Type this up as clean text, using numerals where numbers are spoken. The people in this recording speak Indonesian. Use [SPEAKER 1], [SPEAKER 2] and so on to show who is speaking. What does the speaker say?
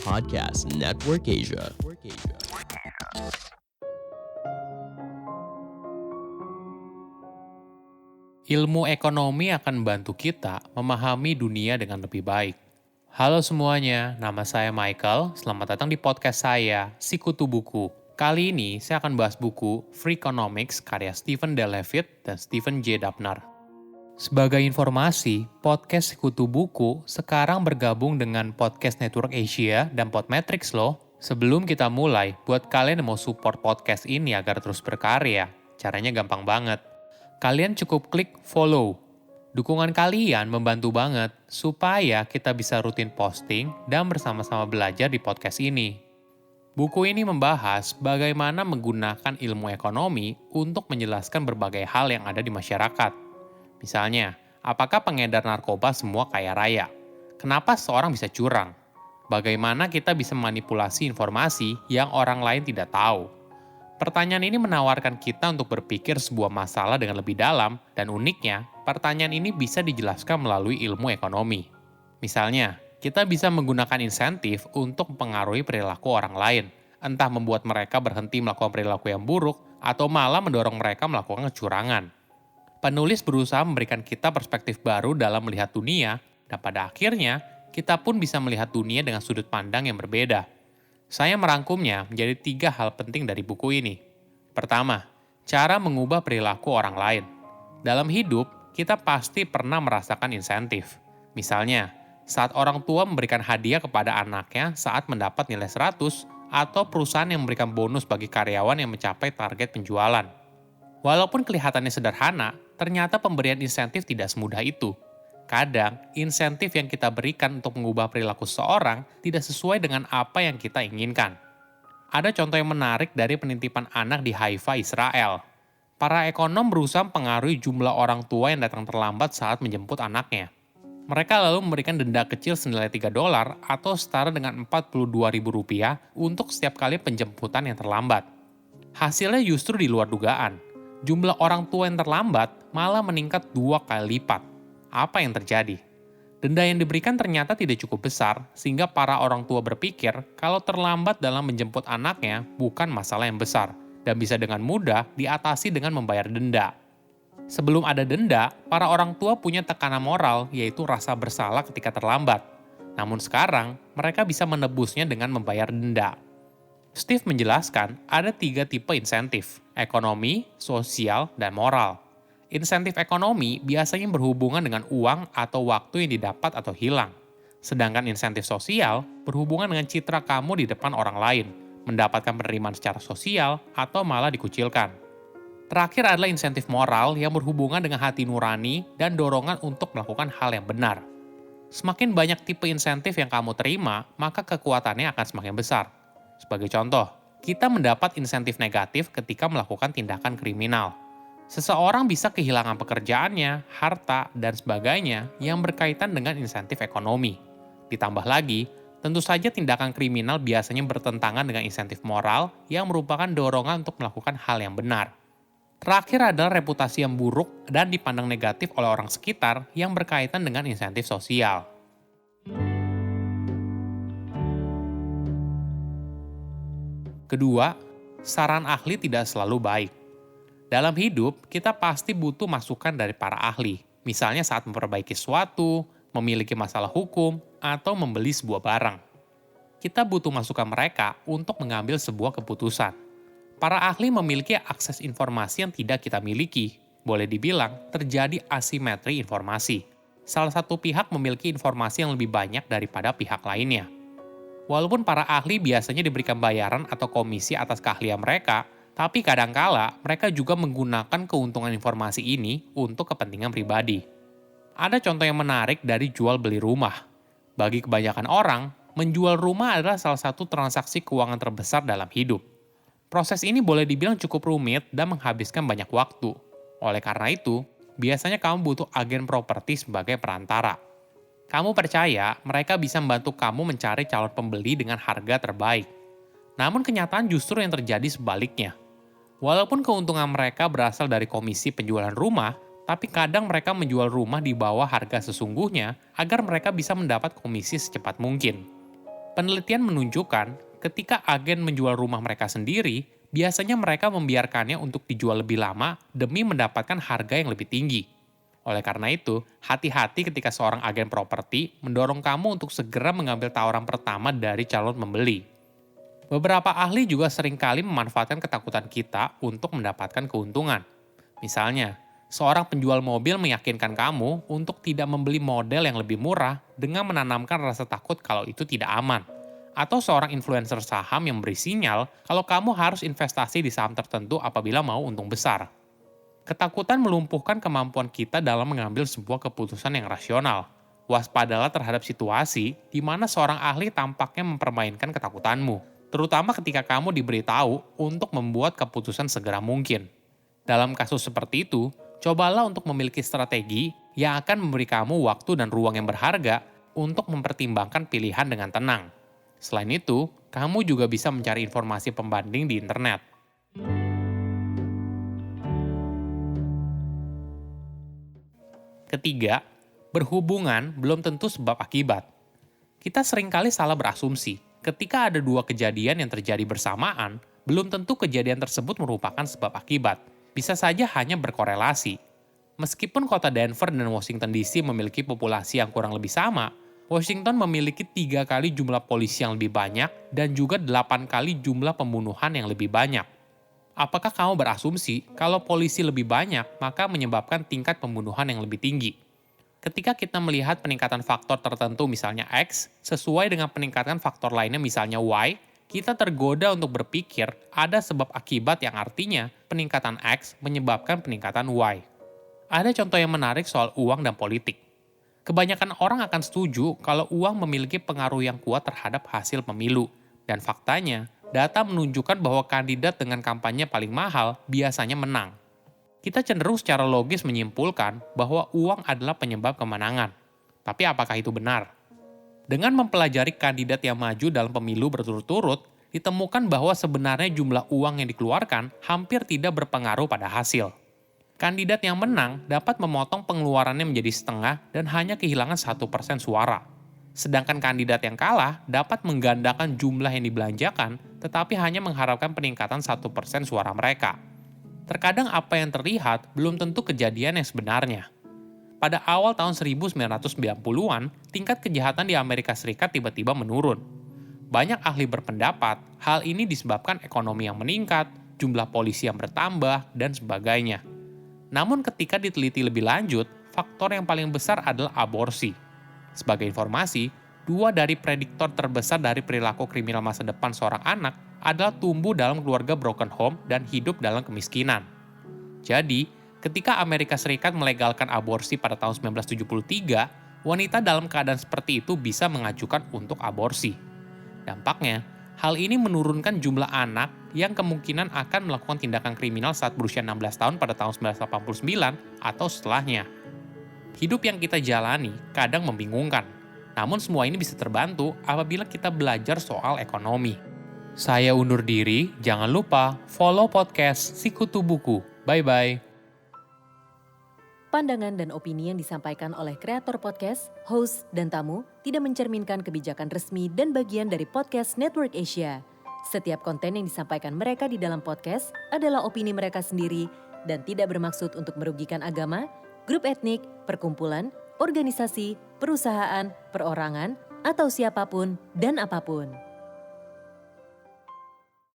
[SPEAKER 1] Podcast Network Asia.
[SPEAKER 2] Ilmu ekonomi akan membantu kita memahami dunia dengan lebih baik. Halo semuanya, nama saya Michael. Selamat datang di podcast saya, Sikutu Buku. Kali ini saya akan bahas buku Freakonomics karya Stephen D. Levitt dan Stephen J. Dubner. Sebagai informasi, podcast Sikutu Buku sekarang bergabung dengan Podcast Network Asia dan Podmetrics loh. Sebelum kita mulai, buat kalian yang mau support podcast ini agar terus berkarya, caranya gampang banget. Kalian cukup klik follow. Dukungan kalian membantu banget supaya kita bisa rutin posting dan bersama-sama belajar di podcast ini. Buku ini membahas bagaimana menggunakan ilmu ekonomi untuk menjelaskan berbagai hal yang ada di masyarakat. Misalnya, apakah pengedar narkoba semua kaya raya? Kenapa seorang bisa curang? Bagaimana kita bisa memanipulasi informasi yang orang lain tidak tahu? Pertanyaan ini menawarkan kita untuk berpikir sebuah masalah dengan lebih dalam, dan uniknya, pertanyaan ini bisa dijelaskan melalui ilmu ekonomi. Misalnya, kita bisa menggunakan insentif untuk mempengaruhi perilaku orang lain, entah membuat mereka berhenti melakukan perilaku yang buruk, atau malah mendorong mereka melakukan kecurangan. Penulis berusaha memberikan kita perspektif baru dalam melihat dunia, dan pada akhirnya, kita pun bisa melihat dunia dengan sudut pandang yang berbeda. Saya merangkumnya menjadi 3 hal penting dari buku ini. Pertama, cara mengubah perilaku orang lain. Dalam hidup, kita pasti pernah merasakan insentif. Misalnya, saat orang tua memberikan hadiah kepada anaknya saat mendapat nilai 100, atau perusahaan yang memberikan bonus bagi karyawan yang mencapai target penjualan. Walaupun kelihatannya sederhana, ternyata pemberian insentif tidak semudah itu. Kadang, insentif yang kita berikan untuk mengubah perilaku seseorang tidak sesuai dengan apa yang kita inginkan. Ada contoh yang menarik dari penitipan anak di Haifa, Israel. Para ekonom berusaha mempengaruhi jumlah orang tua yang datang terlambat saat menjemput anaknya. Mereka lalu memberikan denda kecil senilai $3 atau setara dengan Rp42.000 untuk setiap kali penjemputan yang terlambat. Hasilnya justru di luar dugaan. Jumlah orang tua yang terlambat malah meningkat 2 kali lipat. Apa yang terjadi? Denda yang diberikan ternyata tidak cukup besar, sehingga para orang tua berpikir kalau terlambat dalam menjemput anaknya bukan masalah yang besar, dan bisa dengan mudah diatasi dengan membayar denda. Sebelum ada denda, para orang tua punya tekanan moral, yaitu rasa bersalah ketika terlambat. Namun sekarang, mereka bisa menebusnya dengan membayar denda. Steve menjelaskan ada 3 tipe insentif, ekonomi, sosial, dan moral. Insentif ekonomi biasanya berhubungan dengan uang atau waktu yang didapat atau hilang. Sedangkan insentif sosial berhubungan dengan citra kamu di depan orang lain, mendapatkan penerimaan secara sosial atau malah dikucilkan. Terakhir adalah insentif moral yang berhubungan dengan hati nurani dan dorongan untuk melakukan hal yang benar. Semakin banyak tipe insentif yang kamu terima, maka kekuatannya akan semakin besar. Sebagai contoh, kita mendapat insentif negatif ketika melakukan tindakan kriminal. Seseorang bisa kehilangan pekerjaannya, harta, dan sebagainya yang berkaitan dengan insentif ekonomi. Ditambah lagi, tentu saja tindakan kriminal biasanya bertentangan dengan insentif moral yang merupakan dorongan untuk melakukan hal yang benar. Terakhir adalah reputasi yang buruk dan dipandang negatif oleh orang sekitar yang berkaitan dengan insentif sosial. Kedua, saran ahli tidak selalu baik. Dalam hidup, kita pasti butuh masukan dari para ahli, misalnya saat memperbaiki sesuatu, memiliki masalah hukum, atau membeli sebuah barang. Kita butuh masukan mereka untuk mengambil sebuah keputusan. Para ahli memiliki akses informasi yang tidak kita miliki. Boleh dibilang, terjadi asimetri informasi. Salah satu pihak memiliki informasi yang lebih banyak daripada pihak lainnya. Walaupun para ahli biasanya diberikan bayaran atau komisi atas keahlian mereka, tapi kadangkala mereka juga menggunakan keuntungan informasi ini untuk kepentingan pribadi. Ada contoh yang menarik dari jual beli rumah. Bagi kebanyakan orang, menjual rumah adalah salah satu transaksi keuangan terbesar dalam hidup. Proses ini boleh dibilang cukup rumit dan menghabiskan banyak waktu. Oleh karena itu, biasanya kamu butuh agen properti sebagai perantara. Kamu percaya mereka bisa membantu kamu mencari calon pembeli dengan harga terbaik. Namun kenyataan justru yang terjadi sebaliknya. Walaupun keuntungan mereka berasal dari komisi penjualan rumah, Tapi kadang mereka menjual rumah di bawah harga sesungguhnya agar mereka bisa mendapat komisi secepat mungkin. Penelitian menunjukkan ketika agen menjual rumah mereka sendiri, biasanya mereka membiarkannya untuk dijual lebih lama demi mendapatkan harga yang lebih tinggi. Oleh karena itu, hati-hati ketika seorang agen properti mendorong kamu untuk segera mengambil tawaran pertama dari calon pembeli. Beberapa ahli juga seringkali memanfaatkan ketakutan kita untuk mendapatkan keuntungan. Misalnya, seorang penjual mobil meyakinkan kamu untuk tidak membeli model yang lebih murah dengan menanamkan rasa takut kalau itu tidak aman. Atau seorang influencer saham yang beri sinyal kalau kamu harus investasi di saham tertentu apabila mau untung besar. Ketakutan melumpuhkan kemampuan kita dalam mengambil sebuah keputusan yang rasional. Waspadalah terhadap situasi di mana seorang ahli tampaknya mempermainkan ketakutanmu, terutama ketika kamu diberitahu untuk membuat keputusan segera mungkin. Dalam kasus seperti itu, cobalah untuk memiliki strategi yang akan memberi kamu waktu dan ruang yang berharga untuk mempertimbangkan pilihan dengan tenang. Selain itu, kamu juga bisa mencari informasi pembanding di internet. Ketiga, berhubungan belum tentu sebab akibat. Kita seringkali salah berasumsi. Ketika ada dua kejadian yang terjadi bersamaan, belum tentu kejadian tersebut merupakan sebab akibat. Bisa saja hanya berkorelasi. Meskipun kota Denver dan Washington DC memiliki populasi yang kurang lebih sama, Washington memiliki 3 kali jumlah polisi yang lebih banyak dan juga 8 kali jumlah pembunuhan yang lebih banyak. Apakah kamu berasumsi kalau polisi lebih banyak maka menyebabkan tingkat pembunuhan yang lebih tinggi? Ketika kita melihat peningkatan faktor tertentu misalnya X sesuai dengan peningkatan faktor lainnya misalnya Y, kita tergoda untuk berpikir ada sebab akibat yang artinya peningkatan X menyebabkan peningkatan Y. Ada contoh yang menarik soal uang dan politik. Kebanyakan orang akan setuju kalau uang memiliki pengaruh yang kuat terhadap hasil pemilu. Dan faktanya, data menunjukkan bahwa kandidat dengan kampanye paling mahal biasanya menang. Kita cenderung secara logis menyimpulkan bahwa uang adalah penyebab kemenangan. Tapi apakah itu benar? Dengan mempelajari kandidat yang maju dalam pemilu berturut-turut, ditemukan bahwa sebenarnya jumlah uang yang dikeluarkan hampir tidak berpengaruh pada hasil. Kandidat yang menang dapat memotong pengeluarannya menjadi setengah dan hanya kehilangan 1% suara. Sedangkan kandidat yang kalah dapat menggandakan jumlah yang dibelanjakan, tetapi hanya mengharapkan peningkatan 1% suara mereka. Terkadang apa yang terlihat belum tentu kejadian yang sebenarnya. Pada awal tahun 1990-an, tingkat kejahatan di Amerika Serikat tiba-tiba menurun. Banyak ahli berpendapat hal ini disebabkan ekonomi yang meningkat, jumlah polisi yang bertambah, dan sebagainya. Namun ketika diteliti lebih lanjut, faktor yang paling besar adalah aborsi. Sebagai informasi, 2 dari prediktor terbesar dari perilaku kriminal masa depan seorang anak adalah tumbuh dalam keluarga broken home dan hidup dalam kemiskinan. Jadi, ketika Amerika Serikat melegalkan aborsi pada tahun 1973, wanita dalam keadaan seperti itu bisa mengajukan untuk aborsi. Dampaknya, hal ini menurunkan jumlah anak yang kemungkinan akan melakukan tindakan kriminal saat berusia 16 tahun pada tahun 1989 atau setelahnya. Hidup yang kita jalani kadang membingungkan, namun semua ini bisa terbantu apabila kita belajar soal ekonomi. Saya undur diri, jangan lupa follow podcast Sikutu Buku. Bye-bye.
[SPEAKER 3] Pandangan dan opini yang disampaikan oleh kreator podcast, host, dan tamu tidak mencerminkan kebijakan resmi dan bagian dari podcast Network Asia. Setiap konten yang disampaikan mereka di dalam podcast adalah opini mereka sendiri dan tidak bermaksud untuk merugikan agama, grup etnik, perkumpulan, organisasi, perusahaan, perorangan, atau siapapun dan apapun.